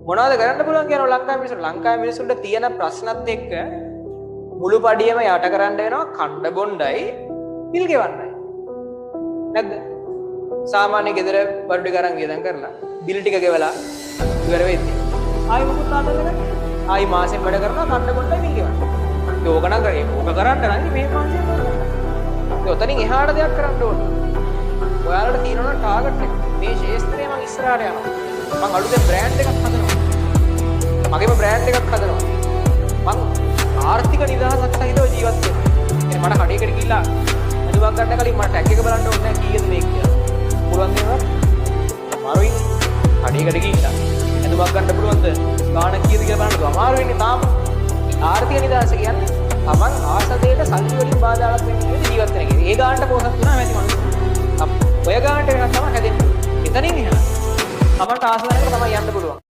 මොනවද කරන්න පුළුවන් කියනවා ලංකාවේ මිනිස්සුන්ට. ලංකාවේ මිනිස්සුන්ට තියෙන ප්‍රශ්නත් එක්ක මුළු පඩියම යට කරන්න වෙනවා කණ්ඩ බොණ්ඩයි බිල් ගෙවන්නයි. නැද්ද? සාමාන්‍ය ගෙදර බඩු ටික අරන් වියදම් කරලා බිල් ටික ගෙවලා ඉවර වෙද්දී ආයි මොකද ආදල්ලා ආයි මාසෙන් වැඩ කරනවා කණ්ඩ බොණ්ඩයි බිල් ගෙවන්න. ඒක නම් කරේ. ඕක කරන්න නම් මේ මාසෙ කරන්න. ඒ උතනින් එහාට දෙයක් කරන්න ඕනේ. ඔයාලට තියෙනවා ටාගට් එක. මේ ශේෂ්ත්‍රයේ මම ඉස්සරහට යනවා. මම අලුතෙන් බ්‍රෑන්ඩ් එකක් හදනවා. මගේම බ්‍රෑන්ඩ් එකක් හදනවා. මම ආර්ථික නිදහසක් සහිතව ජීවත් වෙනවා. මට කඩේකට ගිහිල්ලා අදුවක් ගන්න කලින් මට ටැග් එක බලන්න ඕනේ නැහැ කීයද මේක කියලා. පුළුවන් නේද? අමාරුයි. කඩේකට ගිහිල්ලා අදුවක් ගන්න පුළුවන්ද? ගාණ කීයද කියලා බලන්න අමාරු වෙන්නේ තාම. ආර්ථික නිදහස කියන්නේ තමන් ආස දෙයට සල්ලි වලින් බාධාවක් වෙන්නේ නෙවෙයි ජීවත් වෙන එක. ඒ ගානට පොසත් වුණා නැති මිනිස්සු. ඔය ගානට වෙනස් තමයි හැදෙන්නේ. එතනින් එහා තමන්ට ආස දෙනකොට තමයි යන්න පුළුවන්.